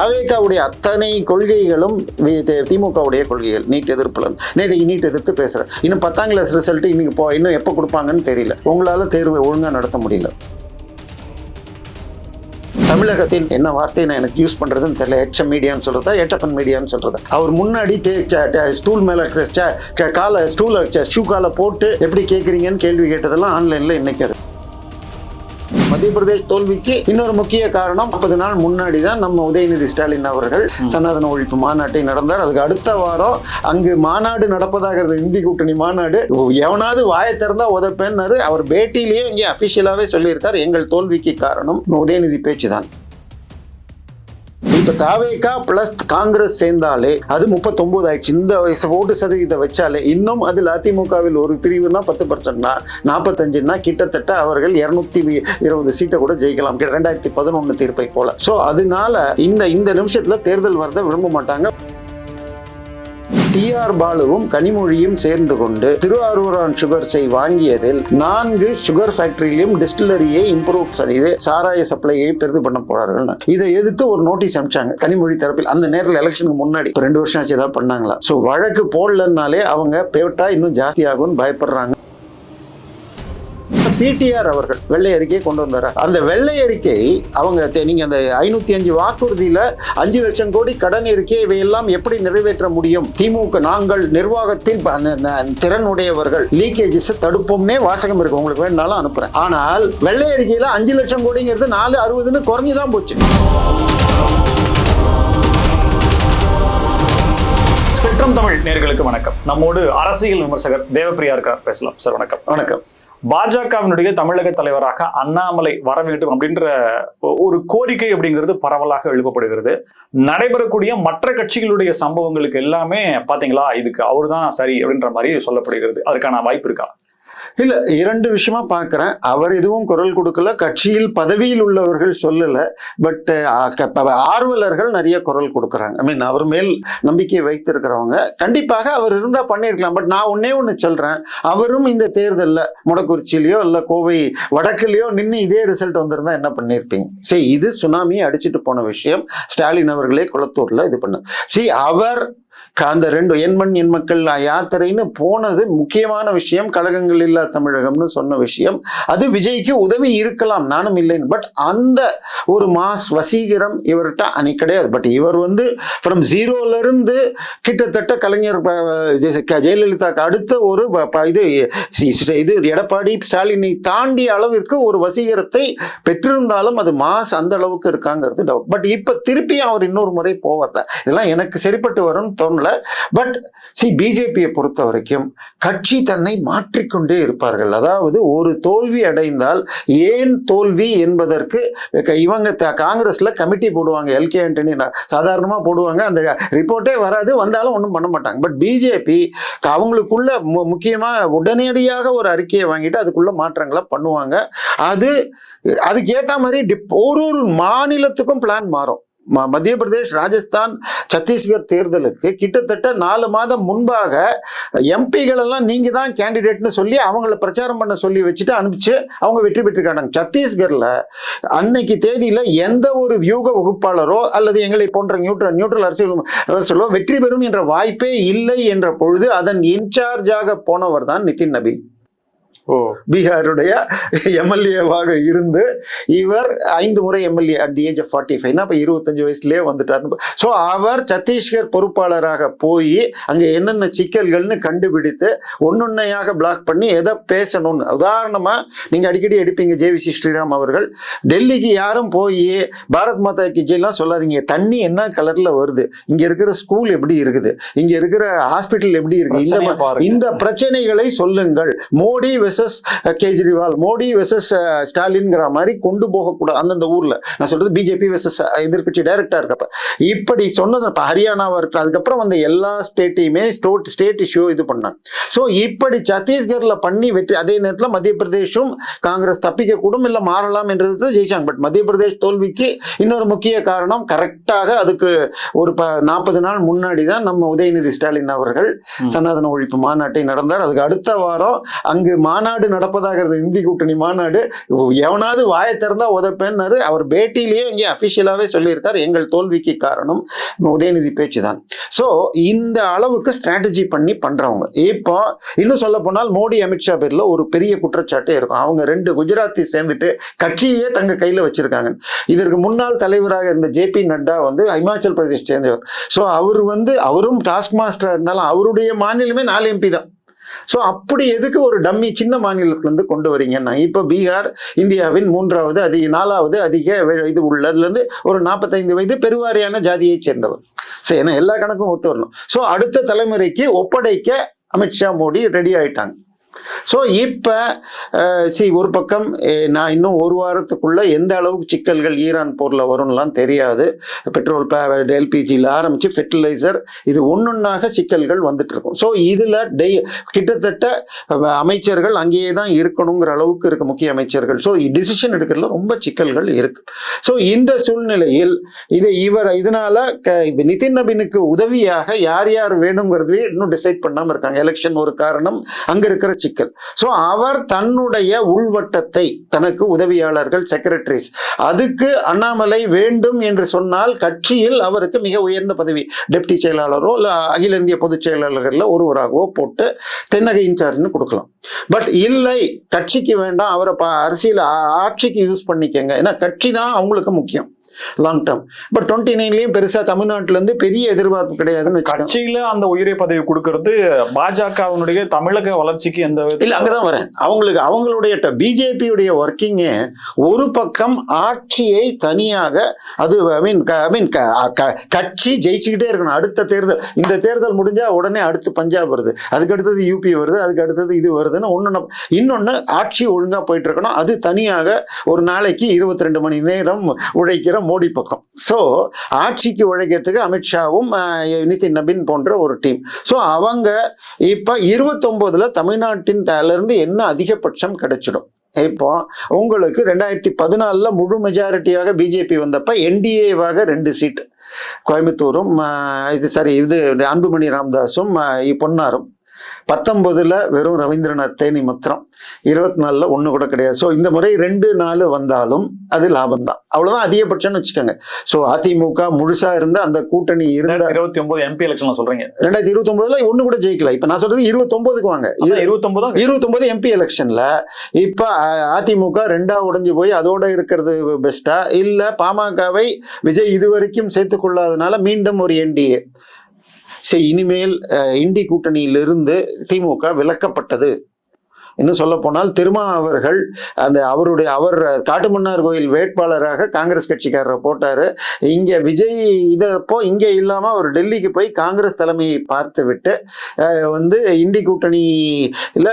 அவேகாவுடைய அத்தனை கொள்கைகளும் திமுகவுடைய கொள்கைகள். நீட் எதிர்ப்புல நேற்று நீட் எதிர்த்து பேசுறேன். இன்னும் 10ஆம் கிளாஸ் ரிசல்ட் இன்னைக்கு இன்னும் எப்போ கொடுப்பாங்கன்னு தெரியல. உங்களால தேர்வை ஒழுங்கா நடத்த முடியல. தமிழகத்தின் என்ன வார்த்தை நான் எனக்கு யூஸ் பண்றதுன்னு தெரியல. எச்எம் மீடியான்னு சொல்றதா எட்டப்பன் மீடியான்னு சொல்றதா. அவர் முன்னாடி ஸ்டூல் மேல ஷூ காலை போட்டு எப்படி கேட்குறீங்கன்னு கேள்வி கேட்டதெல்லாம் ஆன்லைன்ல இன்னைக்கு. மத்திய பிரதேஷ் தோல்விக்கு இன்னொரு முக்கிய காரணம் 50 நாள் முன்னாடி தான் நம்ம உதயநிதி ஸ்டாலின் அவர்கள் சனாதன ஒழிப்பு மாநாட்டை நடந்தார். அதுக்கு அடுத்த வாரம் அங்கு மாநாடு நடப்பதாக இந்தி கூட்டணி மாநாடு. எவனாவது வாயை திறந்தா உதப்பேன்னாரு. அவர் பேட்டியிலேயே இங்கே அபிஷியலாவே சொல்லியிருக்கார், எங்கள் தோல்விக்கு காரணம் உதயநிதி பேச்சு தான். இப்ப தாவேகா பிளஸ் காங்கிரஸ் சேர்ந்தாலே அது 39 ஆயிடுச்சு. இந்த ஓட்டு சதவீதம் வச்சாலே இன்னும் அதில் அதிமுகவில் ஒரு பிரிவுனா 10%னா 45னா கிட்டத்தட்ட அவர்கள் 220 சீட்டை கூட ஜெயிக்கலாம் 2011 தீர்ப்பை போல. சோ அதனால இந்த நிமிஷத்துல தேர்தல் வரத விரும்ப மாட்டாங்க. TR பாலுவும் கனிமொழியும் சேர்ந்து கொண்டு திருவாரூரான் சுகர்ஸை வாங்கியதில் 4 சுகர் ஃபேக்டரியிலும் டிஸ்டிலரியை இம்ப்ரூவ் செய்து சாராய சப்ளையை பெருது பண்ண போறார்கள். இதை எதிர்த்து ஒரு நோட்டீஸ் அனுப்பிச்சாங்க கனிமொழி தரப்பில். அந்த நேரத்தில் எலெக்ஷனுக்கு முன்னாடி 2 வருஷம் ஆச்சு ஏதாவது பண்ணாங்களா? சோ வழக்கு போடலன்னாலே அவங்க பேட்டா இன்னும் ஜாஸ்தி ஆகும்னு பயப்படுறாங்க. PTR அவர்கள் வெள்ளை அறிக்கையை கொண்டு வந்தார். அந்த வெள்ளை அறிக்கை அவங்க நீங்க அந்த 505 வாக்குறுதியில 5 லட்சம் கோடி கடன் இருக்கே, இவையெல்லாம் எப்படி நிறைவேற்ற முடியும்? திமுக நாங்கள் நிர்வாகத்தின் திறனுடையவர்கள், லீக்கேஜஸ் தடுப்போம்னே வாசகம் இருக்கு, உங்களுக்கு வேணாலும் அனுப்புறேன். ஆனால் வெள்ளை அறிக்கையில 5 லட்சம் கோடிங்கிறது 460 குறைஞ்சுதான் போச்சு. ஸ்பெக்ட்ரம் தமிழ் நேயர்களுக்கு வணக்கம். நம்மோடு அரசியல் விமர்சகர் தேவப்பிரியா இருக்கார், பேசலாம் சார். வணக்கம். வணக்கம். பாஜகவினுடைய தமிழக தலைவராக அண்ணாமலை வர வேண்டும் அப்படின்ற ஒரு கோரிக்கை அப்படிங்கிறது பரவலாக எழுப்பப்படுகிறது. நடைபெறக்கூடிய மற்ற கட்சிகளுடைய சம்பவங்களுக்கு எல்லாமே பாத்தீங்களா, இதுக்கு அவரு தான் சரி அப்படின்ற மாதிரி சொல்லப்படுகிறது. அதுக்கான வாய்ப்பு இருக்கா? இல்ல, 2 விஷயமா பாக்குறேன். அவர் எதுவும் குரல் கொடுக்கல, கட்சியில் பதவியில் உள்ளவர்கள் சொல்லல. பட் ஆர்வலர்கள் நிறைய குரல் கொடுக்கறாங்க. ஐ மீன் அவர் மேல் நம்பிக்கை வைத்திருக்கிறவங்க கண்டிப்பாக அவர் இருந்தா பண்ணிருக்கலாம். பட் நான் ஒண்ணு சொல்றேன், அவரும் இந்த தேர்தல்ல மொடக்குறிச்சியிலயோ இல்ல கோவை வடக்குலயோ நின்று இதே ரிசல்ட் வந்திருந்தா என்ன பண்ணிருப்பீங்க? சரி, இது சுனாமியை அடிச்சுட்டு போன விஷயம். ஸ்டாலின் அவர்களே குளத்தூர்ல இது பண்ண அவர் அந்த 2 எண்மண் எண் மக்கள் யாத்திரைன்னு போனது முக்கியமான விஷயம். கழகங்கள் இல்லா தமிழகம்னு சொன்ன விஷயம். அது விஜய்க்கு உதவி இருக்கலாம், நானும் இல்லைன்னு. பட் அந்த ஒரு மாஸ் வசீகரம் இவர்கிட்ட அன்னைக்கு கிடையாது. பட் இவர் ஃப்ரம் ஜீரோல இருந்து கிட்டத்தட்ட கலைஞர் ஜெயலலிதாக்கு அடுத்த ஒரு இது எடப்பாடி ஸ்டாலினை தாண்டிய அளவிற்கு ஒரு வசீகரத்தை பெற்றிருந்தாலும் அது மாஸ் அந்த அளவுக்கு இருக்காங்கிறது டவுட். பட் இப்ப திருப்பி அவர் இன்னொரு முறை போவதா இதெல்லாம் எனக்கு சரிப்பட்டு வரும் தோணல. பட் பிஜேபியை பொறுத்த வரைக்கும் கட்சி தன்னை மாற்றிக்கொண்டே இருப்பார்கள். அதாவது ஒரு தோல்வி அடைந்தால் ஏன் தோல்வி என்பதற்கு இவங்க காங்கிரஸ்ல கமிட்டி போடுவாங்க. எல்கே ஆண்டனி சாதாரணமா போடுவாங்க, அந்த ரிப்போர்ட்டே வராது, வந்தாலும் ஒன்றும் பண்ண மாட்டாங்க. பட் பிஜேபி அவங்களுக்குள்ள முக்கியமா உடனடியாக ஒரு அறிக்கையை வாங்கிட்டு அதுக்குள்ள மாற்றங்களை பண்ணுவாங்க. அதுக்கு ஏற்ற மாதிரி ஒரு மாநிலத்துக்கும் பிளான் மாறும். மத்திய பிரதேஷ், ராஜஸ்தான், சத்தீஸ்கர் தேர்தலுக்கு கிட்டத்தட்ட 4 மாதம் முன்பாக எம்பிகள் எல்லாம் நீங்க தான் கேண்டிடேட்னு சொல்லி அவங்கள பிரச்சாரம் பண்ண சொல்லி வச்சுட்டு அனுப்பிச்சு அவங்க வெற்றி பெற்றிருக்காங்க. சத்தீஸ்கர்ல அன்னைக்கு தேதியில எந்த ஒரு வியூக வகுப்பாளரோ அல்லது எங்களை போன்ற நியூட்ரல் அரசியல் வெற்றி பெறும் என்ற வாய்ப்பே இல்லை என்ற பொழுது அதன் இன்சார்ஜாக போனவர் தான் நிதின் நபீன். பீகாருடைய எம்எல்ஏவாக இருந்து இவர் 5 முறை MLA at the age of 45. அப்ப 25 வயசுலயே வந்துட்டார். சோ அவர் சத்தீஸ்கர் பொறுப்பாளராக போய் அங்க என்னென்ன சிக்கல்கள்னு கண்டுபிடித்து ஒன்னொன்னையாக பிளாக் பண்ணி எதை பேசணும்னு. உதாரணமா நீங்க அடிக்கடி எடுப்பீங்க ஜேவிசி ஸ்ரீராம் அவர்கள், டெல்லிக்கு யாரும் போய் பாரத் மாதா கி ஜெயலாம் சொல்லாதீங்க, தண்ணி என்ன கலர்ல வருது, இங்க இருக்கிற ஸ்கூல் எப்படி இருக்குது, இங்க இருக்கிற ஹாஸ்பிட்டல் எப்படி இருக்கு, இந்த பிரச்சனைகளை சொல்லுங்கள். மோடி கேஜ்ரிவால், மோடி வெர்சஸ் ஸ்டாலின்ங்கிற மாதிரி கொண்டு போகக்கூடாது. அந்தந்த ஊர்ல நான் சொல்றது பிஜேபி வெர்சஸ் எதிர்கட்சி டைரக்டா இருக்கப்ப இப்படி சொன்னது. ஹரியானாவா இருக்கு, அதுக்கப்புறம் வந்து எல்லா ஸ்டேட்டையுமே ஸ்டேட் இஷ்யூ இது பண்ணாங்க. ஸோ இப்படி சத்தீஸ்கர்ல பண்ணி வெற்றி. அதே நேரத்தில் மத்திய பிரதேஷும் காங்கிரஸ் தப்பிக்க கூடும் இல்லை மாறலாம் என்றது ஜெயிச்சாங்க. பட் மத்திய பிரதேஷ் தோல்விக்கு இன்னொரு முக்கிய காரணம் கரெக்டாக அதுக்கு ஒரு 40 நாள் முன்னாடி தான் நம்ம உதயநிதி ஸ்டாலின் அவர்கள் சனாதன ஒழிப்பு மாநாட்டை நடந்தார். அதுக்கு அடுத்த வாரம் அங்கு மாநாடு மாநாடு நடப்பதாக இருந்தது, இந்தி கூட்டணி மாநாடு. எவனாவது வாயை திறந்தா உதப்பேன்னாரு. அவர் பேட்டியிலேயே இங்கே அபிஷியலாவே சொல்லியிருக்கார், எங்கள் தோல்விக்கு காரணம் உதயநிதி பேச்சு தான். ஸோ இந்த அளவுக்கு ஸ்ட்ராட்டஜி பண்ணி பண்றவங்க. இப்போ இன்னும் சொல்ல போனால் மோடி அமித்ஷா பேர்ல ஒரு பெரிய குற்றச்சாட்டே இருக்கும். அவங்க 2 குஜராத்தி சேர்ந்துட்டு கட்சியே தங்க கையில வச்சிருக்காங்க. இதற்கு முன்னாள் தலைவராக இருந்த ஜேபி நட்டா வந்து இமாச்சல் பிரதேஷ் சேர்ந்தவர். ஸோ அவரும் டாஸ்க் மாஸ்டர் இருந்தாலும் அவருடைய மாநிலமே 4 MP தான். ஸோ அப்படி எதுக்கு ஒரு டம்மி சின்ன மாநிலத்திலிருந்து கொண்டு வரீங்கன்னா, இப்போ பீகார் இந்தியாவின் 4வது அதிக இது உள்ளதுலேருந்து ஒரு 45 வயது பெருவாரியான ஜாதியை சேர்ந்தவர். ஸோ ஏன்னா எல்லா கணக்கும் ஒத்து வரணும். ஸோ அடுத்த தலைமுறைக்கு ஒப்படைக்க அமித்ஷா மோடி ரெடி ஆயிட்டாங்க. ஸோ இப்போ ஒரு பக்கம் நான் இன்னும் ஒரு வாரத்துக்குள்ள எந்த அளவுக்கு சிக்கல்கள் ஈரான் போரில் வரும்லாம் தெரியாது. பெட்ரோல், எல்பிஜியில் ஆரம்பிச்சு ஃபெர்டிலைசர், இது ஒன்னொன்னாக சிக்கல்கள் வந்துட்டு இருக்கும். ஸோ இதில் கிட்டத்தட்ட அமைச்சர்கள் அங்கேயே தான் இருக்கணுங்கிற அளவுக்கு இருக்க முக்கிய அமைச்சர்கள். ஸோ டிசிஷன் எடுக்கிறதுல ரொம்ப சிக்கல்கள் இருக்கு. ஸோ இந்த சூழ்நிலையில் இதனால நிதின் நபீனுக்கு உதவியாக யார் யார் வேணுங்கிறதுலேயே இன்னும் டிசைட் பண்ணாமல் இருக்காங்க. எலெக்ஷன் ஒரு காரணம், அங்க இருக்கிற சிக்கல். சோ அவர் தன்னுடைய உள்வட்டத்தை, தனக்கு உதவியாளர்கள், செக்ரட்டரிஸ், அதுக்கு அண்ணாமலை வேண்டும் என்று சொன்னால் கட்சியில் அவருக்கு மிக உயர்ந்த பதவி, டெப்டி செயலாளரோ இல்ல அகில இந்திய பொதுச் செயலாளர்கள்ல ஒருவராகவோ போட்டு தென்னகை இன்சார்ஜ்னு கொடுக்கலாம். பட் இல்லை, கட்சிக்கு வேண்டாம், அவரை அரசியல் ஆட்சிக்கு யூஸ் பண்ணிக்கங்க. ஏன்னா கட்சி தான் அவங்களுக்கு முக்கியம் லாங் டேர்ம். பட் 29லயும் பெருசா தமிழ்நாட்டில இருந்து பெரிய எதிர்பார்ப்பு கிடையாதுன்னு கட்சியில அந்த உயரிய பதவி கொடுக்கறது பாஜகவினுடைய தமிழக வளர்ச்சிக்கு எந்த இல்ல. அங்கதான் வரேன். அவங்களுடைய பிஜேபியுடைய ஒர்க்கிங்கே ஒரு பக்கம் ஆட்சியை தனியாக, அது கட்சி ஜெயிச்சுக்கிட்டே இருக்கணும். அடுத்த தேர்தல், இந்த தேர்தல் முடிஞ்சா உடனே அடுத்து பஞ்சாப் வருது, அதுக்கு அடுத்தது யூபி வருது, அதுக்கு அடுத்தது இது வருதுன்னு இன்னொன்னு ஆட்சி ஒழுங்கா போயிட்டு இருக்கணும். அது தனியாக ஒரு நாளைக்கு 22 மணி நேரம் உழைக்கிற மோடி பக்கம். சோ ஆட்சிக்கு உழைக்கிறதுக்கு அமித்ஷாவும் நிதின் நபீன் போன்ற ஒரு டீம். சோ அவங்க இப்ப 29ல தமிழ்நாட்டின் இருந்து என்ன அதிகபட்சம் கிடைச்சிடும். இப்போ உங்களுக்கு 2014 முழு மெஜாரிட்டியாக பிஜேபி வந்தப்ப என்டிஏவாக 2 சீட் கோயம்புத்தூரும் இது அன்புமணி ராமதாஸும் பொன்னாரும், 19ல வெறும் ரவீந்திரநாத் தேனி மாத்திரம், 24ல ஒண்ணு கூட கிடையாது. ஸோ இந்த முறை 2-4 வந்தாலும் அது லாபம் தான், அவ்வளவுதான் அதிகபட்சம்னு வச்சுக்கோங்க. ஸோ அதிமுக முழுசா இருந்த அந்த கூட்டணி இருந்த 29 MP எலெக்ஷன் சொல்றீங்க, 2029ல ஒண்ணு கூட ஜெயிக்கல. இப்ப நான் சொல்றது 29க்கு வாங்க. 29 MP எலெக்ஷன்ல இப்ப அதிமுக 2ஆ உடைஞ்சு போய் அதோட இருக்கிறது பெஸ்டா, இல்ல பாமகவை விஜய் இதுவரைக்கும் சேர்த்துக் கொள்ளாதனால மீண்டும் ஒரு என்டிஏ. இனிமேல் இண்டி கூட்டணியிலிருந்து திமுக விலக்கப்பட்டது. இன்னும் சொல்ல போனால் திருமாவர்கள் அவர் காட்டுமன்னார் கோயில் வேட்பாளராக காங்கிரஸ் கட்சிக்காரரை போட்டாரு. இங்க விஜய் இதப்போ இங்க இல்லாம அவர் டெல்லிக்கு போய் காங்கிரஸ் தலைமையை பார்த்து விட்டு இண்டி கூட்டணியில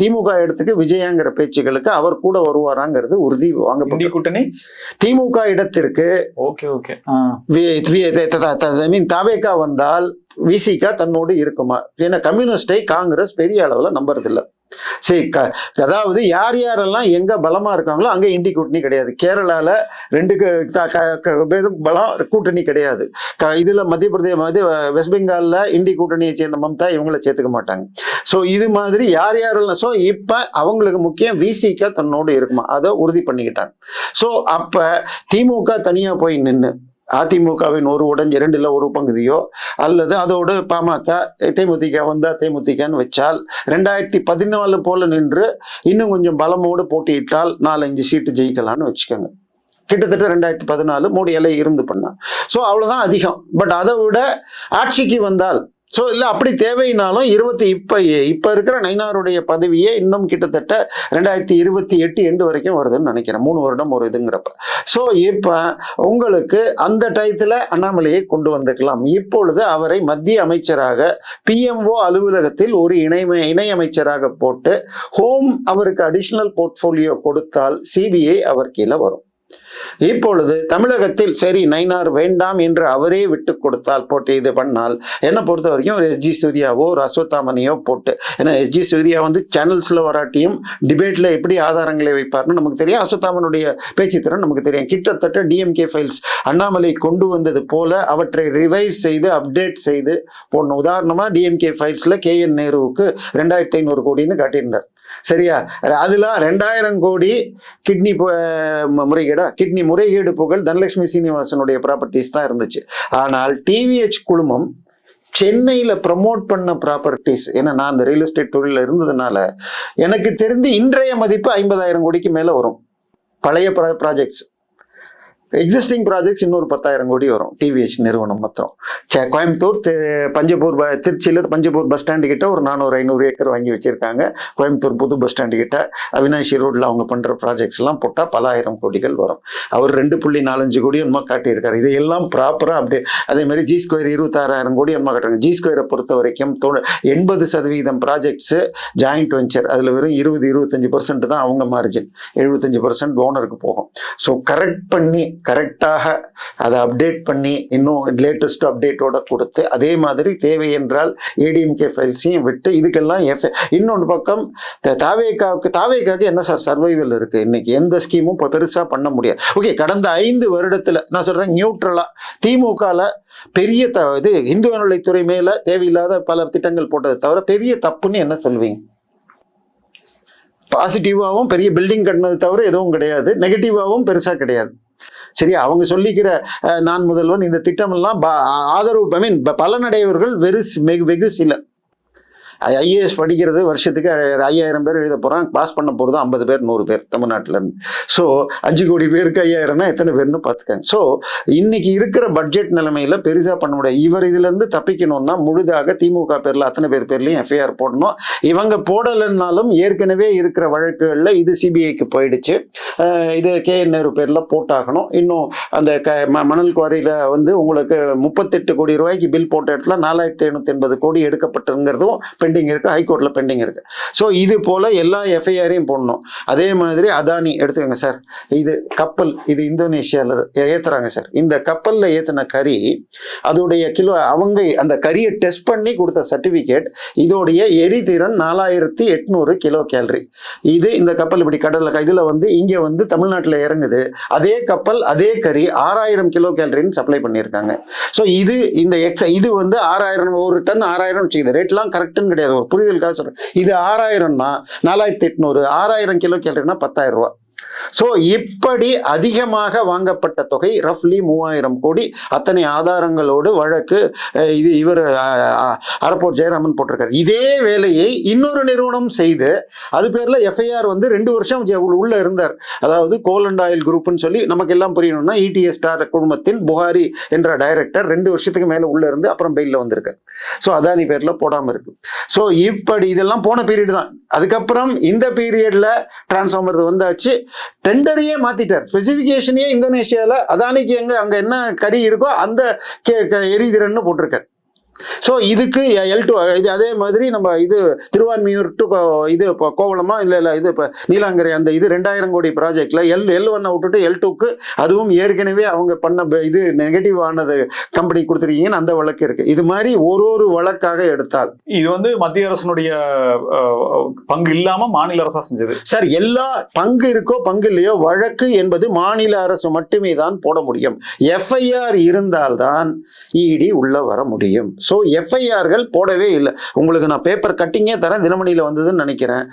திமுக இடத்துக்கு விஜயாங்கிற பேச்சுகளுக்கு அவர் கூட வருவாராங்கிறது உறுதி வாங்கப்பட்ட கூட்டணி. திமுக இடத்திற்கு தாவேகா வந்தால் விசிகா தன்னோடு இருக்குமா? ஏன்னா கம்யூனிஸ்டை காங்கிரஸ் பெரிய அளவுல நம்புறதில்லை. அதாவது யாரெல்லாம் எங்க பலமா இருக்காங்களோ அங்க இண்டி கூட்டணி கிடையாது. கேரளால 2 பேரும் பலம் கூட்டணி கிடையாது. இதுல மத்திய பிரதேச வெஸ்ட் பெங்கால்ல இண்டி கூட்டணியை சேர்ந்த மம்தா இவங்களை சேர்த்துக்க மாட்டாங்க. சோ இது மாதிரி யாரெல்லாம், சோ இப்ப அவங்களுக்கு முக்கியம் விசிகா தன்னோடு இருக்குமா, அதை உறுதி பண்ணிக்கிட்டாங்க. சோ அப்ப திமுக தனியா போய் நின்று அதிமுகவின் ஒரு உடஞ்சு 2ல் ஒரு பகுதியோ அல்லது அதோடு பாமக தேமுதிக வந்தா தேமுதிகன்னு வச்சால் 2014 போல நின்று இன்னும் கொஞ்சம் பலமோடு போட்டியிட்டால் 4-5 சீட்டு ஜெயிக்கலான்னு வச்சுக்கோங்க. கிட்டத்தட்ட 2014 மோடி இலை இருந்து பண்ணா. ஸோ அவ்வளவுதான் அதிகம். பட் அதை விட ஆட்சிக்கு வந்தால் ஸோ இல்லை அப்படி தேவைனாலும் இப்ப இருக்கிற நயினாருடைய பதவியே இன்னும் கிட்டத்தட்ட 2028 எண்டு வரைக்கும் வருதுன்னு நினைக்கிறேன். 3 வருடம் ஒரு இதுங்கிறப்ப. ஸோ இப்ப உங்களுக்கு அந்த டயத்துல அண்ணாமலையை கொண்டு வந்துக்கலாம். இப்பொழுது அவரை மத்திய அமைச்சராக PMO அலுவலகத்தில் ஒரு இணை அமைச்சராக போட்டு ஹோம் அவருக்கு அடிஷனல் போர்ட்போலியோ கொடுத்தால் CBI அவர் கீழே வரும். இப்பொழுது தமிழகத்தில் சரி நயினார் வேண்டாம் என்று அவரே விட்டு கொடுத்தால் போட்டு இது பண்ணால் என்ன பொறுத்த வரைக்கும் ஒரு SG சூர்யாவோ ஒரு அஸ்வத்தாமனையோ போட்டு, ஏன்னா SG சூர்யா சேனல்ஸ்ல வராட்டியும் டிபேட்ல எப்படி ஆதாரங்களை வைப்பார்னு நமக்கு தெரியும். அஸ்வத்தாமனுடைய பேச்சு திறன் நமக்கு தெரியும். கிட்டத்தட்ட DMK ஃபைல்ஸ் அண்ணாமலை கொண்டு வந்தது போல அவற்றை ரிவைவ் செய்து அப்டேட் செய்து போடணும். உதாரணமா DMK ஃபைல்ஸ்ல KN நேருவுக்கு 2500 கோடின்னு காட்டியிருந்தார். சரியா? அதுல 2000 கோடி கிட்னி கிட்னி முறைகேடு புகழ் தனலட்சுமி சீனிவாசனுடைய ப்ராப்பர்ட்டிஸ் தான் இருந்துச்சு. ஆனால் டிவிஹெச் குழுமம் சென்னையில ப்ரமோட் பண்ண ப்ராப்பர்ட்டிஸ், ஏன்னா நான் அந்த ரியல் எஸ்டேட் தொழில இருந்ததுனால எனக்கு தெரிந்து இன்றைய மதிப்பு 50,000 கோடிக்கு மேல வரும். பழைய ப்ராஜெக்ட்ஸ், எக்ஸிஸ்டிங் ப்ராஜெக்ட்ஸ் இன்னொரு 10,000 கோடி வரும். டிவிஹெச் நிறுவனம் மாத்திரம் கோயம்புத்தூர், பஞ்சப்பூர், திருச்சியில் பஞ்சப்பூர் பஸ் ஸ்டாண்டு கிட்ட ஒரு 400-500 ஏக்கர் வாங்கி வச்சிருக்காங்க. கோயம்புத்தூர் புது பஸ் ஸ்டாண்டு கிட்ட அவினாஷி ரோட்ல அவங்க பண்ற ப்ராஜெக்ட்ஸ் எல்லாம் போட்டா பல ஆயிரம் கோடிகள் வரும். அவர் 2.45 கோடி என்னமோ காட்டியிருக்காரு. இதையெல்லாம் ப்ராப்பரா அப்படியே. அதே மாதிரி ஜி ஸ்கொயர் 26,000 கோடி என்னமோ காட்டுறாங்க. ஜி ஸ்கொயரை பொறுத்த வரைக்கும் 80% ப்ராஜெக்ட்ஸ் ஜாயிண்ட் வெஞ்சர், அதுல வெறும் 20-25% தான் அவங்க மார்ஜின், 75% ஓனருக்கு போகும். ஸோ கரெக்டாக அதை அப்டேட் பண்ணி இன்னும் லேட்டஸ்ட் அப்டேட்டோட கொடுத்து, அதே மாதிரி தேவை என்றால் ஏடிஎம்கே ஃபைல்ஸையும் விட்டு இதுக்கெல்லாம் இன்னொன்று பக்கம் தாவேக்காவுக்கு என்ன சார் சர்வைவல் இருக்கு? இன்னைக்கு எந்த ஸ்கீமும் பெருசா பண்ண முடியாது. ஓகே, கடந்த 5 வருடத்துல நான் சொல்றேன் நியூட்ரலா திமுகல பெரிய இது இந்து அறநிலைத்துறை மேல தேவையில்லாத பல திட்டங்கள் போட்டதை தவிர பெரிய தப்புன்னு என்ன சொல்வீங்க? பாசிட்டிவாகவும் பெரிய பில்டிங் கட்டினது தவிர எதுவும் கிடையாது, நெகட்டிவாகவும் பெருசா கிடையாது. சரி, அவங்க சொல்லிக்கிற நான் முதல்வன் இந்த திட்டம் எல்லாம் ஆதரவு பலனடையவர்கள் வெகு சில. ஐஏஎஸ் படிக்கிறது வருஷத்துக்கு 5,000 பேர் எழுத போறான், பாஸ் பண்ண போறது 50 பேர் 100 பேர் தமிழ்நாட்டில இருந்து. ஸோ 5 கோடி பேருக்கு 5,000னா எத்தனை பேர்னு பார்த்துக்காங்க. ஸோ இன்னைக்கு இருக்கிற பட்ஜெட் நிலைமையில பெருசா பண்ண முடியாது. இவர் இதுல இருந்து தப்பிக்கணும்னா முழுதாக திமுக பேர்ல அத்தனை பேர்லயும் எஃப்ஐஆர் போடணும். இவங்க போடலைன்னாலும் ஏற்கனவே இருக்கிற வழக்குகள்ல இது சிபிஐக்கு போயிடுச்சு, இது KN நேரு பேர்ல போட்டாகணும். இன்னும் அந்த மணல் குவாரியில உங்களுக்கு 38 கோடி ரூபாய்க்கு பில் போட்ட இடத்துல 4,780 கோடி எடுக்கப்பட்டிருங்கிறதும் பெண்டிங் இருக்கு, ஹைகோர்ட்ல பெண்டிங் இருக்கு. ஸோ இது போல எல்லா எஃப்ஐஆரையும் போடணும். அதே மாதிரி அதானி எடுத்துக்கோங்க சார், இது கப்பல், இது இந்தோனேஷியால ஏத்துறாங்க சார். இந்த கப்பல்ல ஏத்தின கறி, அதோடைய கிலோ, அவங்க அந்த கறியை டெஸ்ட் பண்ணி கொடுத்த சர்டிபிகேட், இதோடைய எரிதிறன் 4,800 கிலோ கேலரி. இது இந்த கப்பல் இப்படி கடல்ல இதுல இங்க தமிழ்நாட்டில் இறங்குது. அதே கப்பல் அதே கறி 6,000 கிலோ கேலரின்னு சப்ளை பண்ணியிருக்காங்க. ஸோ இது இந்த இது 6,000, ஒரு டன் 6,000 வச்சுக்குது. ரேட்லாம் கரெக்டுன்னு கிடையாது, ஒரு புரிதலுக்காக சொல்றேன். இது 6,000னா 4,800, 6,000 கிலோ கேலரினா 10,000 ரூபாய். ஸோ இப்படி அதிகமாக வாங்கப்பட்ட தொகை ரஃப்லி 3,000 கோடி. அத்தனை ஆதாரங்களோடு வழக்கு இது இவர் அரப்போர் ஜெயராமன் போட்டிருக்காரு. இதே வேலையை இன்னொரு நிறுவனம் செய்து அது பேர்ல எஃப்ஐஆர் 2 வருஷம் உள்ள இருந்தார். அதாவது கோல் அண்ட் ஆயில் குரூப்னு சொல்லி நமக்கு எல்லாம் புரியணும்னா ETS ஸ்டார் குழுமத்தின் புகாரி என்ற டைரக்டர் 2 வருஷத்துக்கு மேல உள்ள இருந்து அப்புறம் பெயில வந்திருக்காரு. ஸோ அதானி பேர்ல போடாம இருக்கு. ஸோ இப்படி இதெல்லாம் போன பீரியட் தான். அதுக்கப்புறம் இந்த பீரியட்ல டிரான்ஸ்ஃபார்மர் வந்தாச்சு, டெண்டரையே மாத்திட்டார். ஸ்பெசிபிகேஷனே இந்தோனேஷியால அதானிக்கு அங்க என்ன கறி இருக்கோ அந்த எரிதிறன்னு போட்டிருக்காரு. ஸோ இதுக்கு L2 இது அதே மாதிரி நம்ம இது திருவான்மியூர் டு இது கோவளமா இல்லை இது இப்போ நீலாங்கரை அந்த இது 2,000 கோடி ப்ராஜெக்ட்ல L1 விட்டுட்டு L2க்கு அதுவும் ஏற்கனவே அவங்க பண்ண இது நெகட்டிவ் ஆனது கம்பெனி கொடுத்துருக்கீங்கன்னு அந்த வழக்கு இருக்கு. இது மாதிரி ஒரு வழக்காக எடுத்தால் இது மத்திய அரசனுடைய பங்கு இல்லாம மாநில அரசா செஞ்சது சார். எல்லா பங்கு இருக்கோ பங்கு இல்லையோ, வழக்கு என்பது மாநில அரசு மட்டுமே தான் போட முடியும். எஃப்ஐஆர் இருந்தால்தான் இடி உள்ள வர முடியும். ஸோ எஃப்ஐஆர்கள் போடவே இல்லை. உங்களுக்கு நான் பேப்பர் கட்டிங்கே தரேன், தினமணியில் வந்ததுன்னு நினைக்கிறேன்.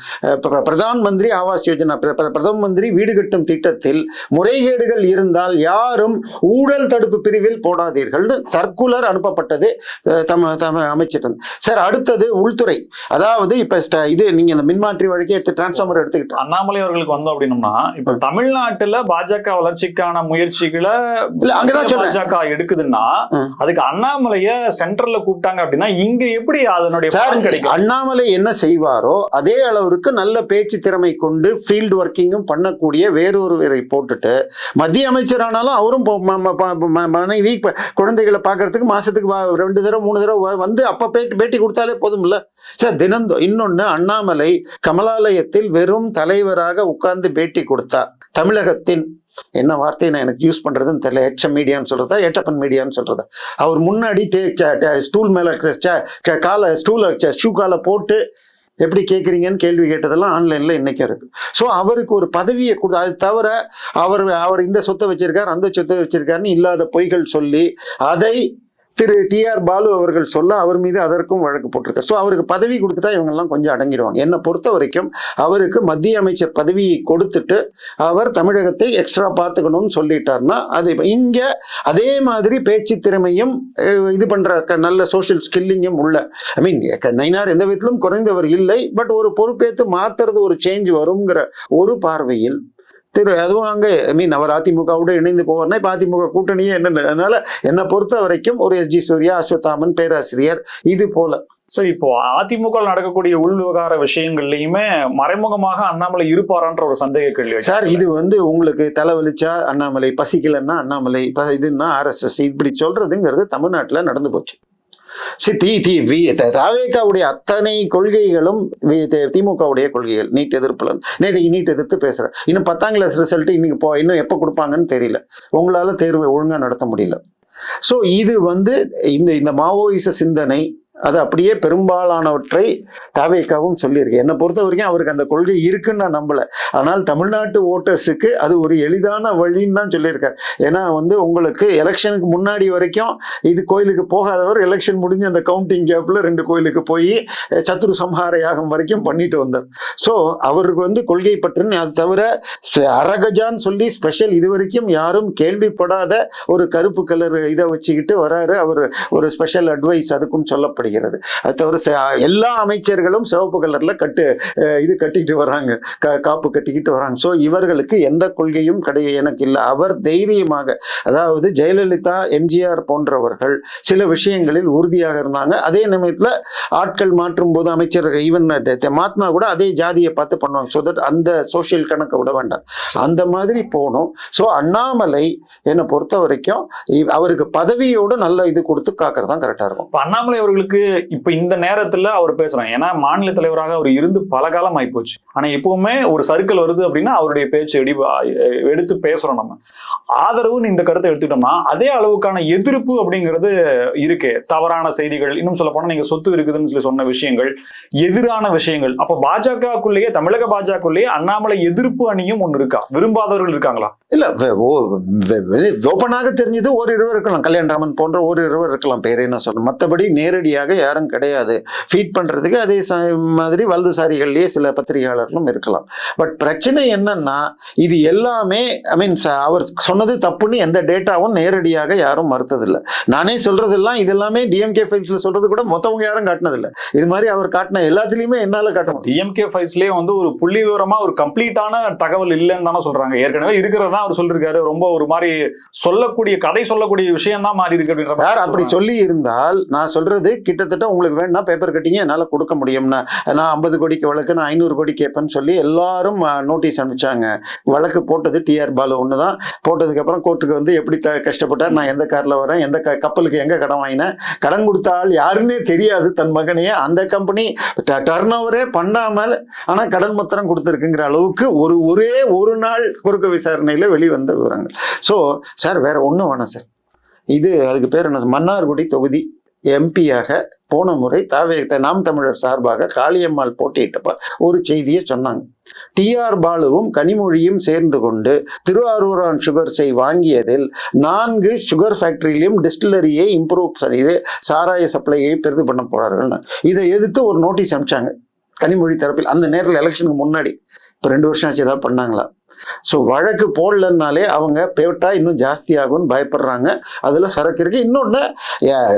பிரதான் மந்திரி ஆவாஸ் யோஜனா, பிரதம மந்திரி வீடு கட்டும் திட்டத்தில் முறைகேடுகள் இருந்தால் யாரும் ஊழல் தடுப்பு பிரிவில் போடாதீர்கள் சர்க்குலர் அனுப்பப்பட்டது தமிழ் அமைச்சர் சார். அடுத்தது உள்துறை. அதாவது இப்ப இது நீங்க இந்த மின்மாற்றி வழக்கை எடுத்து டிரான்ஸ்ஃபார்மர் எடுத்துக்கிட்டு அண்ணாமலை அவர்களுக்கு வந்தோம் அப்படின்னம்னா, இப்ப தமிழ்நாட்டுல பாஜக வளர்ச்சிக்கான முயற்சிகளை அங்கதான் பாஜக எடுக்குதுன்னா அதுக்கு அண்ணாமலைய சென்ட்ரல்ல கூப்பிட்டாங்க அப்படின்னா இங்க எப்படி அதனுடைய கிடைக்கும்? அண்ணாமலை என்ன செய்வாரோ அதே அளவுக்கு நல்ல பேச்சு திறமை கொண்டு ஃபீல்டு ஒர்க்கிங்கும் பண்ணக்கூடிய வேறொருவரை போட்டுட்டு மத்திய அமைச்சர் ஆனாலும் அவரும் மனைவி குழந்தைகளை பார்க்கறதுக்கு மாசத்துக்கு 2 தடவை 3 தடவை அப்ப பேட்டி கொடுத்தாலே போதும் இல்ல சார். தினந்தோறும் இன்னொன்னு, அண்ணாமலை கமலாலயத்தில் வெறும் தலைவராக உட்கார்ந்து பேட்டி கொடுத்தா தமிழகத்தின் என்ன வார்த்தையை நான் எனக்கு யூஸ் பண்றதுன்னு தெரியல, HM மீடியான்னு சொல்றதா எட்டப்பன் மீடியான்னு சொல்றதா, அவர் முன்னாடி ஸ்டூல் மேல காலை ஷூ காலை போட்டு எப்படி கேட்குறீங்கன்னு கேள்வி கேட்டதெல்லாம் ஆன்லைன்ல இன்னைக்கும் இருக்கு. ஸோ அவருக்கு ஒரு பதவியை கொடுத்து, அது தவிர அவர் இந்த சொத்தை வச்சிருக்காரு அந்த சொத்தை வச்சிருக்காருன்னு இல்லாத பொய்கள் சொல்லி அதை திரு TR பாலு அவர்கள் சொல்ல அவர் மீது அதற்கும் வழக்கு போட்டிருக்கார். ஸோ அவருக்கு பதவி கொடுத்துட்டா இவங்கெல்லாம் கொஞ்சம் அடங்கிடுவாங்க. என்னை பொறுத்த வரைக்கும் அவருக்கு மத்திய அமைச்சர் பதவியை கொடுத்துட்டு அவர் தமிழகத்தை எக்ஸ்ட்ரா பார்த்துக்கணும்னு சொல்லிட்டார்னா அது இங்க அதே மாதிரி பேச்சு திறமையும் இது பண்ற நல்ல சோஷியல் ஸ்கில்லிங்கும் உள்ள நயினார் எந்த விதத்திலும் குறைந்தவர் இல்லை. பட் ஒரு பொறுப்பேற்று மாத்துறது ஒரு சேஞ்ச் வருங்கிற ஒரு பார்வையில் அதுவும் அங்கே அவர் அதிமுகவோடு இணைந்து போவார்னா இப்போ அதிமுக கூட்டணியே என்னென்ன. அதனால என்னை பொறுத்த வரைக்கும் ஒரு SG சூர்யா, அஸ்வத்தாமன், பேராசிரியர் இது போல. சரி, இப்போ அதிமுக நடக்கக்கூடிய உள் விவகார விஷயங்கள்லயுமே மறைமுகமாக அண்ணாமலை இருப்பாரான்ற ஒரு சந்தேக கேள்வி. சார் இது உங்களுக்கு தலைவலிச்சா அண்ணாமலை, பசிக்கலன்னா அண்ணாமலை, இதுன்னா RSS, இப்படி சொல்றதுங்கிறது தமிழ்நாட்டில் நடந்து போச்சு. தாவேகாவுடைய அத்தனை கொள்கைகளும் திமுகவுடைய கொள்கைகள். நீட் எதிர்ப்புல நேற்று நீட் எதிர்த்து பேசுறேன். இன்னும் 10ஆம் கிளாஸ் ரிசல்ட் இன்னும் எப்ப கொடுப்பாங்கன்னு தெரியல. உங்களால தேர்வை ஒழுங்கா நடத்த முடியல. சோ இது இந்த மாவோயிச சிந்தனை அது அப்படியே பெரும்பாலானவற்றை தாவேகாவும் சொல்லியிருக்கு. என்னை பொறுத்த வரைக்கும் அவருக்கு அந்த கொள்கை இருக்குன்னு நான் நம்பல. ஆனால் தமிழ்நாட்டு ஓட்டர்ஸுக்கு அது ஒரு எளிதான வழின்னு தான் சொல்லியிருக்காரு. ஏன்னா உங்களுக்கு எலெக்ஷனுக்கு முன்னாடி வரைக்கும் இது கோயிலுக்கு போகாதவர் எலெக்ஷன் முடிஞ்சு அந்த கவுண்டிங் கேப்ல 2 கோயிலுக்கு போய் சத்ரு சம்ஹார யாகம் வரைக்கும் பண்ணிட்டு வந்தார். ஸோ அவருக்கு கொள்கை பற்றுன்னு, அது தவிர அரகஜான்னு சொல்லி ஸ்பெஷல் இது வரைக்கும் யாரும் கேள்விப்படாத ஒரு கருப்பு கலர் இதை வச்சுக்கிட்டு வராரு. அவர் ஒரு ஸ்பெஷல் அட்வைஸ் அதுக்கும் சொல்லப்படுகிறது. அது தவிர எல்லா அமைச்சர்களும் சிவப்பு கலர்ல கட்டிட்டு வராங்க, காப்பு கட்டிக்கிட்டு வராங்க. ஸோ இவர்களுக்கு எந்த கொள்கையும் எனக்கு இல்லை. அவர் தைரியமாக, அதாவது ஜெயலலிதா, MGR போன்றவர்கள் சில விஷயங்களில் உறுதியாக இருந்தாங்க. அதே நிமிடத்தில் ஆட்கள் மாற்றும் போது அமைச்சர்கள் ஈவன் மாத்தினா கூட அதே ஜாதியை பார்த்து பண்ணுவாங்க. ஸோ தட் அந்த சோசியல் கணக்கை விட வேண்டாம், அந்த மாதிரி போகணும். ஸோ அண்ணாமலை என்னை பொறுத்த வரைக்கும் அவருக்கு பதவியோடு நல்ல இது கொடுத்து காக்கிறதா கரெக்டா இருக்கும். அண்ணாமலை அவர்களுக்கு இப்ப இந்த நேரத்துல அவர் பேசுறாங்க. ஏன்னா மாநில தலைவராக அவர் இருந்து பல காலம் ஆயிப்போச்சு. ஆனா எப்பவுமே ஒரு சர்க்கிள் வருது அப்படின்னா அவருடைய பேச்சு எடுத்து பேசுறோம். நம்ம ஆதரவுன்னு இந்த கருத்தை எடுத்துட்டோம்னா அதே அளவுக்கான எதிர்ப்பு அப்படிங்கிறது இருக்கு. தவறான செய்திகள், இன்னும் சொல்ல போனா நீங்க சொத்து இருக்குதுன்னு சொல்லி சொன்ன விஷயங்கள், எதிரான விஷயங்கள். அப்ப பாஜகக்குள்ளேயே, தமிழக பாஜகக்குள்ளேயே அண்ணாமலை எதிர்ப்பு அணியும் ஒண்ணு இருக்கா? விரும்பாதவர்கள் இருக்காங்களா? இல்ல, ஓப்பனாக தெரிஞ்சது ஓரிருவர் இருக்கலாம். கல்யாணராமன் போன்ற ஓரிருவர் இருக்கலாம், பேர் என்ன சொல்லணும். மற்றபடி நேரடியாக யாரும் கிடையாது. ஃபீட் பண்றதுக்கு அதே மாதிரி வலதுசாரிகள்லயே சில பத்திரிகையாளர்களும் இருக்கலாம். பட் பிரச்சனை என்னன்னா, இது எல்லாமே அவர் சொன்னது தப்புன்னு எந்த டேட்டாவும் நேரடியாக யாரும் மறுத்ததில்லை. நானே சொல்றதெல்லாம் இது எல்லாமே டிஎம்கே ஃபைல்ஸ்ல சொல்றது கூட மொத்தவங்க யாரும் காட்டினதில்லை. இது மாதிரி அவர் காட்டின எல்லாத்துலயுமே என்னால காட்ட டிஎம்கே ஃபைல்ஸ்லயே ஒரு புள்ளி விவரமா ஒரு கம்ப்ளீட்டான தகவல் இல்லைன்னு தானே சொல்றாங்க. ஏற்கனவே இருக்கிறதா அவர் சொல்லிருக்காரு. ரொம்ப ஒரு மாதிரி கதை சொல்லக்கூடிய விஷயம் தான் மாறி இருக்கு. சார் அப்படி சொல்லி இருந்தால் நான் சொல்றது கிட்டத்தட்ட உங்களுக்கு வேணும்னா பேப்பர் கட்டிங்க என்னால் கொடுக்க முடியும்னா, நான் 50 கோடிக்கு வழக்கு, நான் 500 கோடி கேட்பேன்னு சொல்லி எல்லாரும் நோட்டீஸ் அனுப்பிச்சாங்க. வழக்கு போட்டது TR பாலு ஒன்று தான். போட்டதுக்கு அப்புறம் கோர்ட்டுக்கு எப்படி கஷ்டப்பட்டார், நான் எந்த கார்ல வரேன், எந்த கப்பலுக்கு எங்க கடன் வாங்கினேன், கடன் கொடுத்த ஆள் யாருன்னே தெரியாது, தன் மகனையே அந்த கம்பெனி டர்ன் ஓவரே பண்ணாமல் ஆனா கடன் பத்திரம் கொடுத்துருக்குங்கிற அளவுக்கு ஒரே ஒரு நாள் குறுக்கு விசாரணையில வெளிவந்த விவரங்கள். ஸோ சார் வேற ஒன்றும் வேணாம் சார். அதுக்கு பேர் என்ன, மன்னார்குடி தொகுதி MP-யாக போன முறை நாம் தமிழர் சார்பாக காளியம்மாள் போட்டியிட்டப்ப ஒரு செய்தியை சொன்னாங்க. TR பாலுவும் கனிமொழியும் சேர்ந்து கொண்டு திருவாரூரான் சுகர்ஸை வாங்கியதில் 4 சுகர் ஃபேக்டரியிலையும் டிஸ்டிலரியை இம்ப்ரூவ் இது சாராய சப்ளையை பெருது பண்ண போறார்கள். இதை எதிர்த்து ஒரு நோட்டீஸ் அனுப்பிச்சாங்க கனிமொழி தரப்பில். அந்த நேரத்தில் எலெக்ஷனுக்கு முன்னாடி, இப்போ 2 வருஷம் ஆச்சு, ஏதாவது பண்ணாங்களா? ஸோ வழக்கு போடலன்னாலே அவங்க பேட்டா இன்னும் ஜாஸ்தி ஆகும்னு பயப்படுறாங்க. அதில் சரக்கு இருக்கு. இன்னொன்று,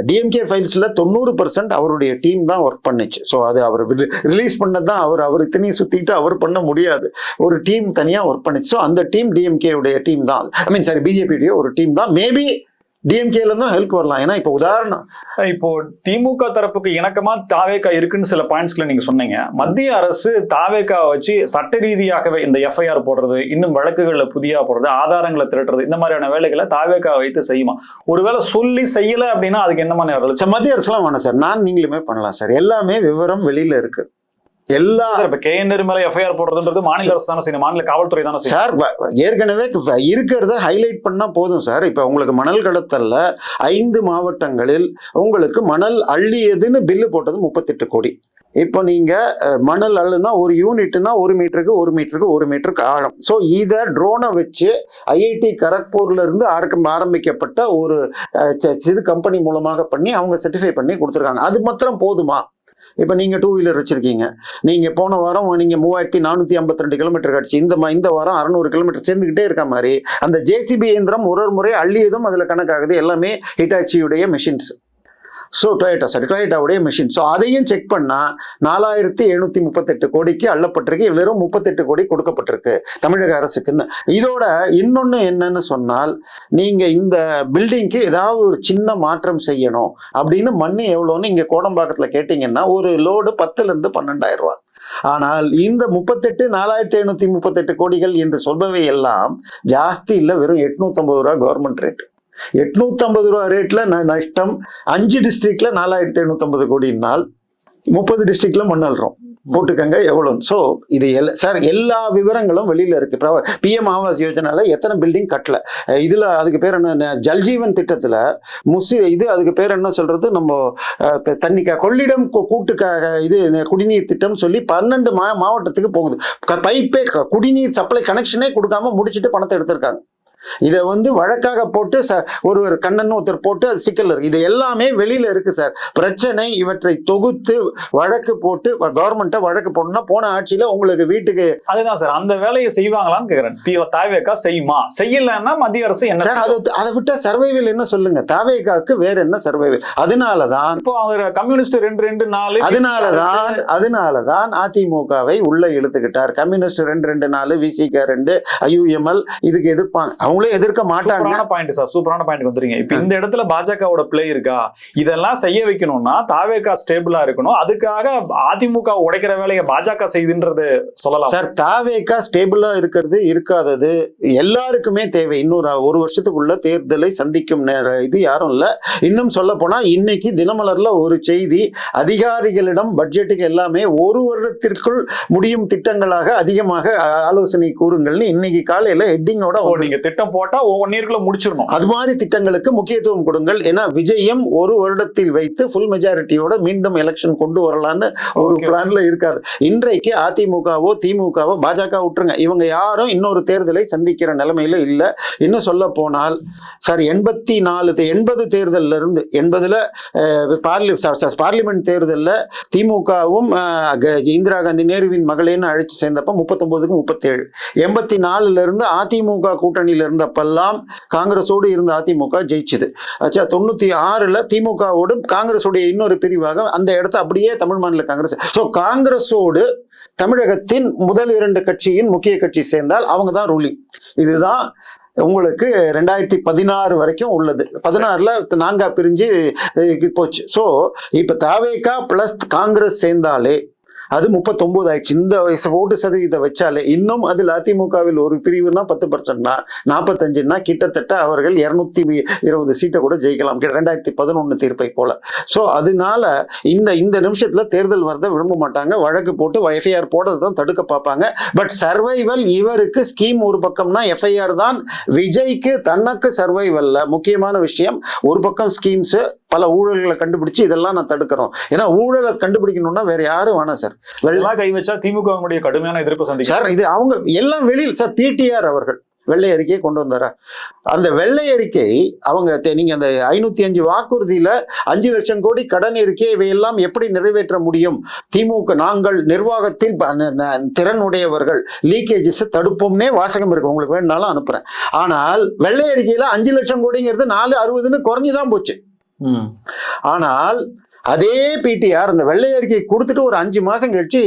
டிஎம்கே ஃபைல்ஸில் 90% அவருடைய டீம் தான் ஒர்க் பண்ணிச்சு. ஸோ அது அவர் ரிலீஸ் பண்ணது தான். அவர் இத்தனையும் சுற்றிக்கிட்டு அவர் பண்ண முடியாது. ஒரு டீம் தனியாக ஒர்க் பண்ணிச்சு. ஸோ அந்த டீம் டிஎம்கேவுடைய டீம் தான். பிஜேபியுடைய ஒரு டீம் தான். மேபி டிஎம்கேல தான் ஹெல்ப் வரலாம். ஏன்னா இப்போ உதாரணம், இப்போ திமுக தரப்புக்கு இணக்கமா தாவேகா இருக்குன்னு சில பாயிண்ட்ஸ்ல நீங்க சொன்னீங்க. மத்திய அரசு தாவேகா வச்சு சட்ட ரீதியாகவே இந்த FIR போடுறது, இன்னும் வழக்குகள்ல புதியா போடுறது, ஆதாரங்களை திரட்டுறது, இந்த மாதிரியான வேலைகளை தாவேகா வைத்து செய்யுமா? ஒருவேளை சொல்லி செய்யல அப்படின்னா அதுக்கு என்ன மாதிரி மத்திய அரசுலாம் வேணாம் சார், நீங்களுமே பண்ணலாம் சார். எல்லாமே விவரம் வெளியில இருக்கு. எல்லா KNR மேல FIR போடுறதுன்றது மாநில அரசு தானே செய்யணும், மாநில காவல்துறை தானே செய்யணும் சார். ஏற்கனவே இருக்கிறத ஹைலைட் பண்ணா போதும் சார். இப்ப உங்களுக்கு மணல் கடத்தல்ல 5 மாவட்டங்களில் உங்களுக்கு மணல் அள்ளியதுன்னு பில்லு போட்டது 38 கோடி. இப்போ நீங்க மணல் அள்ளுனா ஒரு யூனிட்னா 1 மீட்டருக்கு 1 மீட்டருக்கு ஆழம். ஸோ இதை ட்ரோனை வச்சு ஐஐடி கரக்பூர்ல இருந்து ஆரம்பிக்கப்பட்ட ஒரு சிறு கம்பெனி மூலமாக பண்ணி அவங்க சர்டிஃபை பண்ணி கொடுத்துருக்காங்க. அது மாத்திரம் போதுமா? இப்போ நீங்கள் 2 வீலர் வச்சிருக்கீங்க, நீங்கள் போன வாரம் நீங்கள் 3452 கிலோமீட்டர் கிடச்சி, இந்த வாரம் 600 கிலோமீட்டர் சேர்ந்துக்கிட்டே இருக்க மாதிரி அந்த ஜேசிபி இயந்திரம் ஒரு முறை அள்ளியதும் அதில் கணக்காகுது. எல்லாமே ஹிட்டாச்சியுடைய மிஷின்ஸ். ஸோ டொயோட்டாவுடைய மிஷின். ஸோ அதையும் செக் பண்ணால் 4738 கோடிக்கு அள்ளப்பட்டிருக்கு. வெறும் 38 கோடி கொடுக்கப்பட்டிருக்கு தமிழக அரசுக்குன்னு. இதோட இன்னொன்று என்னன்னு சொன்னால், நீங்கள் இந்த பில்டிங்க்கு ஏதாவது ஒரு சின்ன மாற்றம் செய்யணும் அப்படின்னு மண்ணு எவ்வளோன்னு இங்கே கோடம்பாக்கத்தில் கேட்டிங்கன்னா ஒரு லோடு 10,000 to 12,000 ரூபா. ஆனால் இந்த 4738 கோடிகள் என்று சொல்பவை எல்லாம் ஜாஸ்தி இல்லை, வெறும் 850 ரூபா கவர்மெண்ட் ரேட். 850 ரூபா ரேட்ல நஷ்டம். 5 டிஸ்ட்ரிக்ட்ல 4750 கோடினால் 30 டிஸ்ட்ரிக்ட்ல மண்ணல்றோம். போட்டுக்கங்க எவ்வளவு. ஸோ இது சார் எல்லா விவரங்களும் வெளியில இருக்கு. பிஎம் ஆவாஸ் யோஜனால எத்தனை பில்டிங் கட்டல, இதுல அதுக்கு பேர் என்ன, ஜல்ஜீவன் திட்டத்துல அதுக்கு பேர் என்ன சொல்றது, நம்ம தண்ணி கொள்ளிடம் கூட்டுக்காக இது குடிநீர் திட்டம் சொல்லி 12 மாவட்டத்துக்கு போகுது. பைப்பே குடிநீர் சப்ளை கனெக்ஷனே கொடுக்காம முடிச்சுட்டு பணத்தை எடுத்திருக்காங்க. இதை வழக்காக போட்டு ஒருவர் கண்ணன் ஒருத்தர் போட்டு அது சிக்கல் இருக்கு. இது எல்லாமே வெளியில இருக்கு சார். பிரச்சனை இவற்றை தொகுத்து வழக்கு போட்டு கவர்மெண்ட்டை வழக்கு போடணும்னா போன ஆட்சியில உங்களுக்கு வீட்டுக்கு அதுதான் சார் அந்த வேலையை செய்வாங்களான்னு கேக்குறேன். தாவேகா செய்யுமா? செய்யலன்னா மத்திய அரசு என்ன சார்? அதை விட்டா சர்வைவல் என்ன சொல்லுங்க? தாவேகாக்கு வேற என்ன சர்வைவல்? அதனாலதான் இப்போ அவங்க கம்யூனிஸ்ட் 224 அதனாலதான் அதிமுகவை உள்ள இழுத்துக்கிட்டார். கம்யூனிஸ்ட் 224 விசிக 2 ஐயுஎம்எல் இதுக்கு எதிர்ப்பாங்க. அவங்களே எதிர்க்க மாட்டாங்க. சூப்பரான பாயிண்ட் வந்துறீங்க. இப்ப இந்த இடத்துல பாஜகவோட பிளே இருக்கா? இதெல்லாம் செய்ய வைக்கணும்னா தாவேகா ஸ்டேபிளா இருக்கணும். அதுக்காக அதிமுக உடைக்கிற வேலையை பாஜக செய்துன்றது சொல்லலாம் சார். தாவேகா ஸ்டேபிளா இருக்கிறது இருக்காதது எல்லாருக்குமே தேவை. இன்னொரு 1 வருஷத்துக்குள்ள தேர்தலை சந்திக்கும் இது யாரும் இல்ல. இன்னும் சொல்ல போனா இன்னைக்கு தினமலர்ல ஒரு செய்தி, அதிகாரிகளிடம் பட்ஜெட்டுக்கு எல்லாமே 1 வருடத்திற்குள் முடியும் திட்டங்களாக அதிகமாக ஆலோசனை கூறுங்கள்னு இன்னைக்கு காலையில ஹெட்டிங்கோட நீங்க திட்டம் போட்டா 1 இயர்க்குள்ள முடிச்சிடணும். அது மாதிரி திட்டங்களுக்கு முக்கியத்துவம் கொடுங்கள். ஏன்னா விஜயம் 1 வருடத்தில் வைத்து ஃபுல் மெஜாரிட்டியோட மீண்டும் எலெக்ஷன் கொண்டு வரலான்னு ஒரு பிளான்ல இருக்காது. இன்றைக்கு அதிமுகவோ திமுகவோ பாஜக விட்டுருங்க, இவங்க யாரும் இன்னொரு தேர்தலை சந்திக்கிற நிலைமையில இல்ல. இன்னும் சொல்ல போனால் சார் 80 தேர்தல்ல இருந்து 80ல பார்லிமெண்ட் தேர்தல்ல திமுகவும் இந்திரா காந்தி நேருவின் மகளேன்னு அழைச்சு சேர்ந்தப்ப 39க்கு 37. 84ல இருந்து அதிமுக கூட்டணியில இருந்தப்பெல்லாம் காங்கிரஸோடு இருந்த அதிமுக ஜெயிச்சது. 96ல திமுகவோடு காங்கிரஸோடைய இன்னொரு பிரிவாக அந்த இடத்த அப்படியே தமிழ் மாநில காங்கிரஸ். ஸோ காங்கிரஸோடு தமிழகத்தின் முதல் 2 கட்சியின் முக்கிய கட்சி சேர்ந்தால் அவங்க தான் ரூலிங். இதுதான் உங்களுக்கு 2016 வரைக்கும் உள்ளது. 16ல 4ஆ பிரிஞ்சு போச்சு. ஸோ இப்ப தாவேகா பிளஸ் காங்கிரஸ் சேர்ந்தாலே அது 39 ஆயிடுச்சு. இந்த ஓட்டு சதவீதத்தை வச்சாலே இன்னும் அதில் அதிமுகவில் ஒரு பிரிவுனா 10%னா 45ன்னா கிட்டத்தட்ட அவர்கள் 220 சீட்டை கூட ஜெயிக்கலாம் 2011 தீர்ப்பை போல. ஸோ அதனால இந்த நிமிஷத்துல தேர்தல் வரதை விரும்ப மாட்டாங்க. வழக்கு போட்டு எஃப்ஐஆர் போடுறது தான் தடுக்க பார்ப்பாங்க. பட் சர்வைவல் இவருக்கு ஸ்கீம் ஒரு பக்கம்னா எஃப்ஐஆர் தான். விஜய்க்கு தனக்கு சர்வைவல்ல முக்கியமான விஷயம். ஒரு பக்கம் ஸ்கீம்ஸ் பல ஊழல்களை கண்டுபிடிச்சு இதெல்லாம் நான் தடுக்கிறோம். ஏன்னா ஊழலை கண்டுபிடிக்கணும்னா வேற யாரும் வேணாம் சார். கை வச்சா திமுக கடுமையான எதிர்ப்பு சந்திக்கும் சார். இது அவங்க எல்லாம் வெளியில் சார். பிடிஆர் அவர்கள் வெள்ளை அறிக்கையை கொண்டு வந்தாரா? அந்த வெள்ளை அறிக்கை அவங்க நீங்க அந்த 505 வாக்குறுதியில 5 லட்சம் கோடி கடன் இருக்கே, இவையெல்லாம் எப்படி நிறைவேற்ற முடியும்? திமுக நாங்கள் நிர்வாகத்தில் திறனுடையவர்கள், லீக்கேஜஸ் தடுப்போம்னே வாசகம் இருக்கு, உங்களுக்கு வேணும்னாலும் அனுப்புறேன். ஆனால் வெள்ளை அறிக்கையில 5 லட்சம் கோடிங்கிறது 460ன்னு குறைஞ்சுதான் போச்சு. ஆனால் அதே பிடிஆர் அந்த வெள்ளை அறிக்கை கொடுத்துட்டு ஒரு 5 மாசம் கழிச்சு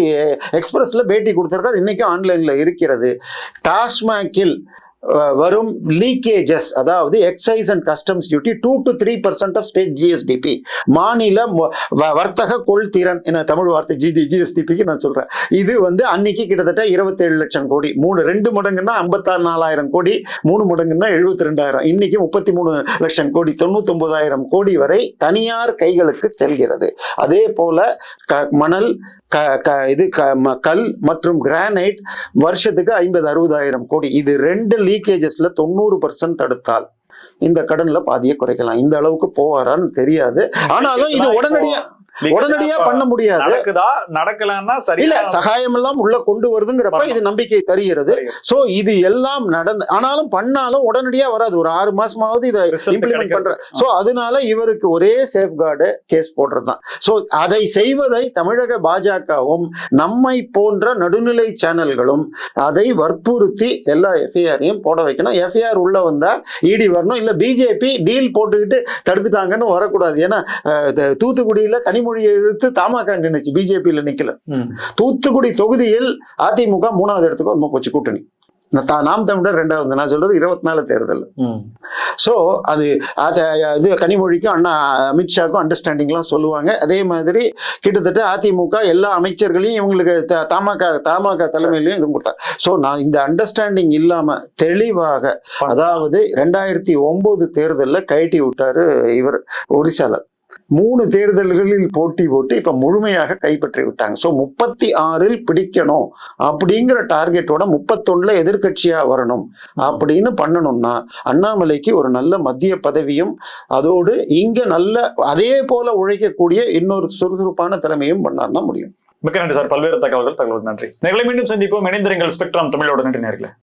எக்ஸ்பிரஸ்ல பேட்டி கொடுத்திருக்காரு. இன்னைக்கும் ஆன்லைன்ல இருக்கிறது. டாஸ்மாகில் வரும் லீக்கேஜஸ், அதாவது excise and customs duty 2 to 3% of state GSDP, மாநில வர்த்தக கொள்திறன் என தமிழ் வார்த்தை ஜிஎஸ்டிபிக்கு நான் சொல்றேன். இது அன்னைக்கு கிட்டத்தட்ட 27 லட்சம் கோடி. 2 மடங்குன்னா 54,000 கோடி, 3 மடங்குன்னா 72,000. இன்னைக்கு 33 லட்சம் கோடி, 99,000 கோடி வரை தனியார் கைகளுக்கு செல்கிறது. அதே போல மணல், கல் மற்றும் கிரானைட் வருஷத்துக்கு 50-60,000 கோடி. இது 2 லீக்கேஜஸ்ல 90% தடுத்தால் இந்த கடன்ல பாதியை குறைக்கலாம். இந்த அளவுக்கு போவாரான்னு தெரியாது. ஆனாலும் இது உடனடியா உடனடியா பண்ண முடியாது. நடக்குதா நடக்கலன்னா சரி இல்ல, சகாயம் எல்லாம் உள்ள கொண்டு வருதுங்கிறப்ப இது நம்பிக்கை தருகிறது. சோ இது எல்லாம் நடந்து, ஆனாலும் பண்ணாலும் உடனடியா வராது. ஒரு 6 மாசமாவது இதை இம்ப்ளிமெண்ட் பண்ற. சோ அதனால இவருக்கு ஒரே சேஃப்கார்டு கேஸ் போடுறதுதான். சோ அதை செய்வதை தமிழக பாஜகவும் நம்மை போன்ற நடுநிலை சேனல்களும் அதை வற்புறுத்தி எல்லா எஃப்ஐஆரையும் போட வைக்கணும். எஃப்ஐஆர் உள்ள வந்தா இடி வரணும். இல்ல பிஜேபி டீல் போட்டுக்கிட்டு தடுத்துட்டாங்கன்னு வரக்கூடாது. ஏன்னா தூத்துக்குடியில கனிமொழியை எதிர்த்து தமாக நினைச்சு பிஜேபியில நிக்கல. தூத்துக்குடி தொகுதியில் அதிமுக 3வது இடத்துக்கு ரொம்ப போச்சு கூட்டணி. நாம் தமிழர் 2வது. நான் சொல்றது 24 தேர்தல். சோ அது இது கனிமொழிக்கும் அண்ணா அமித்ஷாக்கும் அண்டர்ஸ்டாண்டிங்லாம் சொல்லுவாங்க. அதே மாதிரி கிட்டத்தட்ட அதிமுக எல்லா அமைச்சர்களையும் இவங்களுக்கு தமாக தலைமையிலையும் இது கொடுத்தாங்க. சோ நான் இந்த அண்டர்ஸ்டாண்டிங் இல்லாம தெளிவாக, அதாவது 2009 தேர்தல்ல கழட்டி விட்டாரு இவர் ஒரிசால. 3 தேர்தல்களில் போட்டி போட்டு இப்ப முழுமையாக கைப்பற்றி விட்டாங்க. சோ 36 பிடிக்கணும் அப்படிங்கிற டார்கெட்டோட 31 எதிர்கட்சியா வரணும் அப்படின்னு பண்ணணும்னா அண்ணாமலைக்கு ஒரு நல்ல மத்திய பதவியும் அதோடு இங்க நல்ல அதே போல உழைக்கக்கூடிய இன்னொரு சுறுசுறுப்பான தலைமையும் பண்ணார்னா முடியும். மிக்க நன்றி சார். பல்வேறு தகவல்கள் நன்றி. மீண்டும் சந்திப்போம். இணைந்திருங்கள் ஸ்பெக்ட்ரம் தமிழோட. நன்றி நேயர்களே.